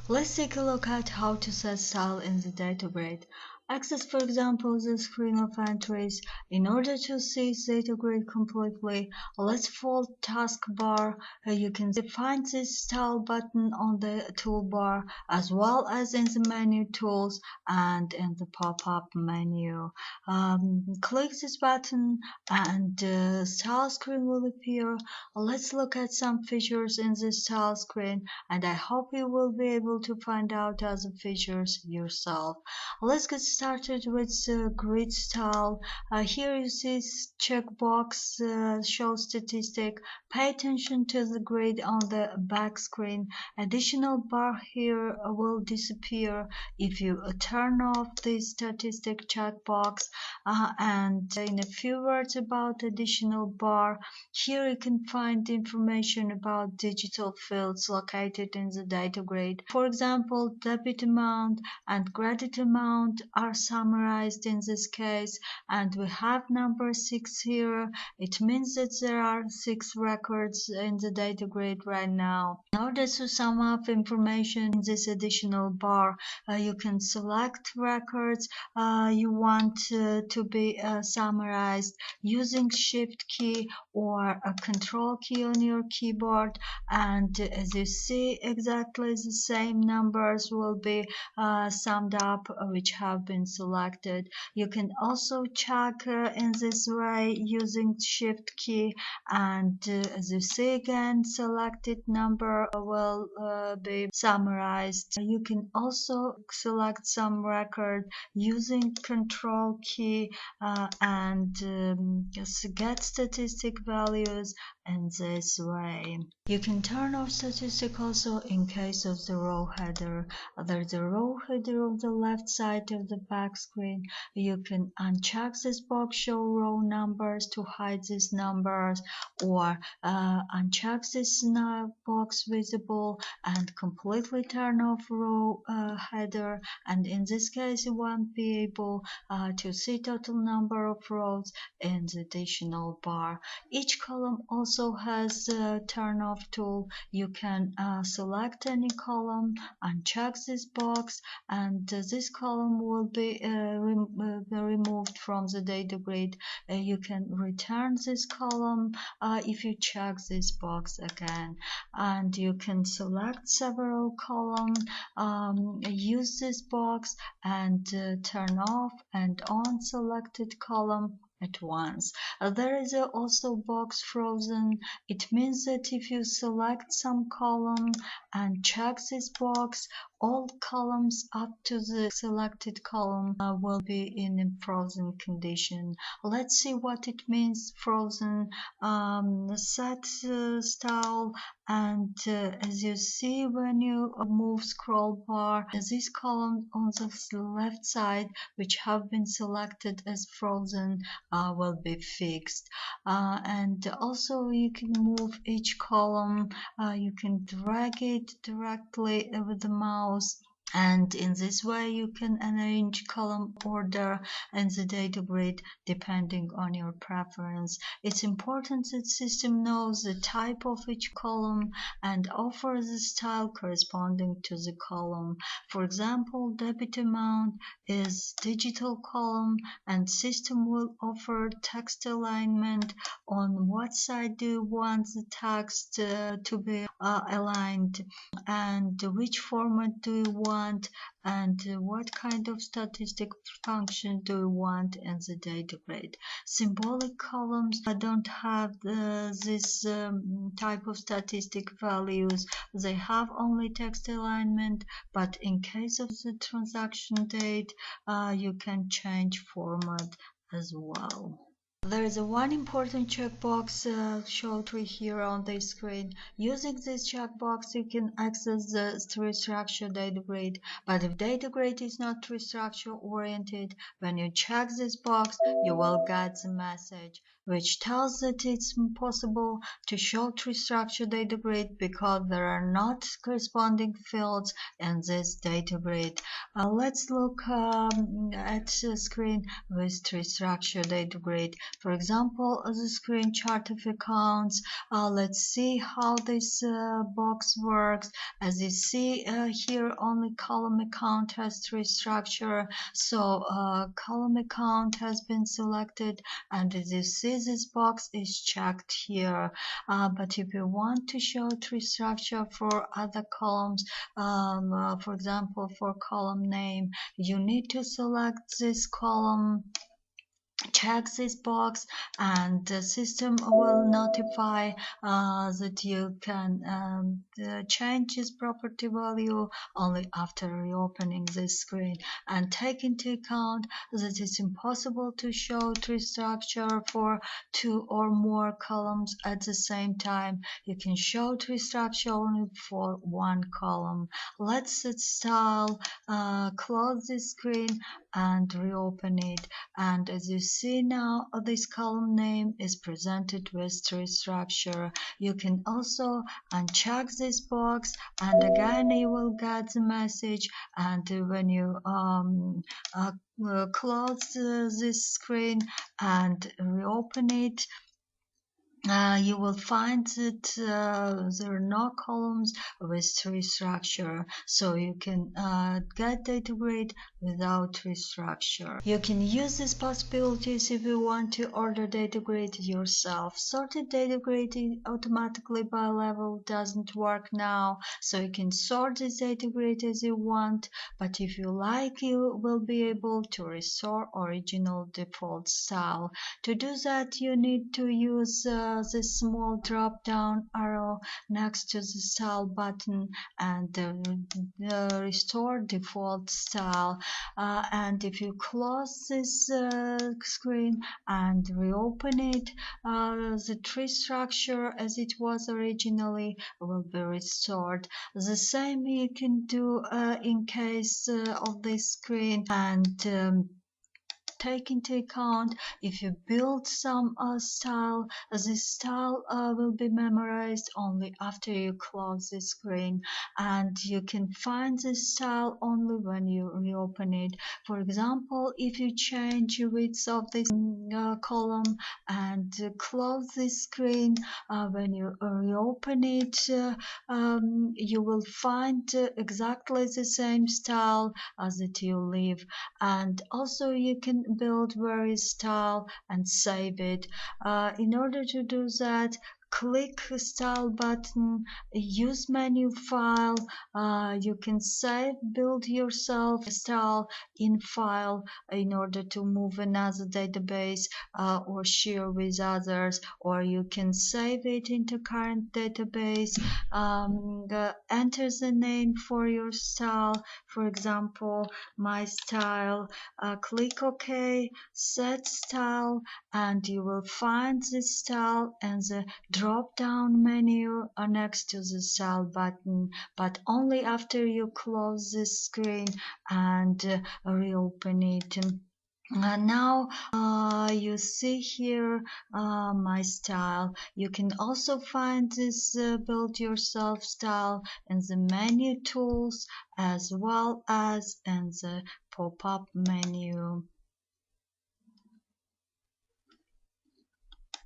Let's take a look at how to set style in the data grid. Access, for example, the screen of entries. In order to see the data grid completely, let's fold taskbar. You can find this style button on the toolbar as well as in the menu tools and in the pop-up menu. Click this button and the style screen will appear. Let's look at some features in the style screen, and I hope you will be able to find out other features yourself. Let's get started with the grid style. Here you see checkbox show statistic. Pay attention to the grid on the back screen. Additional bar here will disappear if you turn off the statistic checkbox. And in a few words about additional bar, here you can find information about digital fields located in the data grid. For example, debit amount and credit amount are summarized in this case, and we have number 6 here. It means that there are 6 records in the data grid right now. In order to sum up information in this additional bar, you can select records you want to be summarized using Shift key or a Control key on your keyboard, and as you see, exactly the same numbers will be summed up which have been selected. You can also check in this way using Shift key, and as you see again, selected number will be summarized. You can also select some record using Control key and get statistic values in this way. You can turn off statistic also in case of the row header. There's a row header on the left side of the back screen. You can uncheck this box, show row numbers, to hide these numbers, or uncheck this box visible and completely turn off row header, and in this case you won't be able to see total number of rows in the additional bar. Each column also has a turn off tool. You can select any column, uncheck this box, and this column will be removed from the data grid. You can return this column if you check this box again, and you can select several columns, use this box and turn off and on selected column at once. There is also box frozen. It means that if you select some column and check this box, all columns up to the selected column will be in a frozen condition. Let's see what it means frozen. Set style, and as you see when you move scroll bar, these columns on the left side which have been selected as frozen will be fixed, and also you can move each column. You can drag it directly with the mouse, and in this way you can arrange column order in the data grid depending on your preference. It's important that system knows the type of each column and offers the style corresponding to the column. For example, debit amount is digital column, and system will offer text alignment. On what side do you want the text to be aligned, and which format do you want, and what kind of statistic function do you want in the data grid. Symbolic columns don't have this type of statistic values. They have only text alignment, but in case of the transaction date, you can change format as well. There is one important checkbox showed here on the screen. Using this checkbox, you can access the tree structure data grid. But if data grid is not tree structure oriented, when you check this box, you will get the message which tells that it's impossible to show tree structure data grid because there are not corresponding fields in this data grid. Let's look at the screen with tree structure data grid. For example, the screen chart of accounts. Let's see how this box works. As you see here, only column account has tree structure. So column account has been selected, and as you see, this box is checked here. But if you want to show tree structure for other columns, for example, for column name, you need to select this column, check this box, and the system will notify that you can change this property value only after reopening this screen. And take into account that it's impossible to show tree structure for 2 or more columns at the same time. You can show tree structure only for 1 column. Let's set style, close this screen and reopen it. And as you see now, this column name is presented with tree structure. You can also uncheck this box, and again you will get the message. And when you close this screen and reopen it, you will find that there are no columns with tree structure, so you can get data grid without tree structure. You can use these possibilities if you want to order data grid yourself. Sorted data grid automatically by level doesn't work now, so you can sort this data grid as you want, but if you like, you will be able to restore original default style. To do that, you need to use this small drop down arrow next to the style button and restore default style. And if you close this screen and reopen it, the tree structure as it was originally will be restored. The same you can do in case of this screen. And take into account if you build some style, this style will be memorized only after you close the screen, and you can find this style only when you reopen it. For example, if you change the width of this column and close this screen, when you reopen it, you will find exactly the same style as that you leave. And also you can build various style and save it. In order to do that, click style button, use menu file. You can save, build yourself a style in file in order to move another database or share with others, or you can save it into current database. Enter the name for your style, for example my style. Click OK, set style, and you will find this style in the drop down menu next to the style button, but only after you close this screen and reopen it. Now you see here my style. You can also find this build yourself style in the menu tools as well as in the pop-up menu.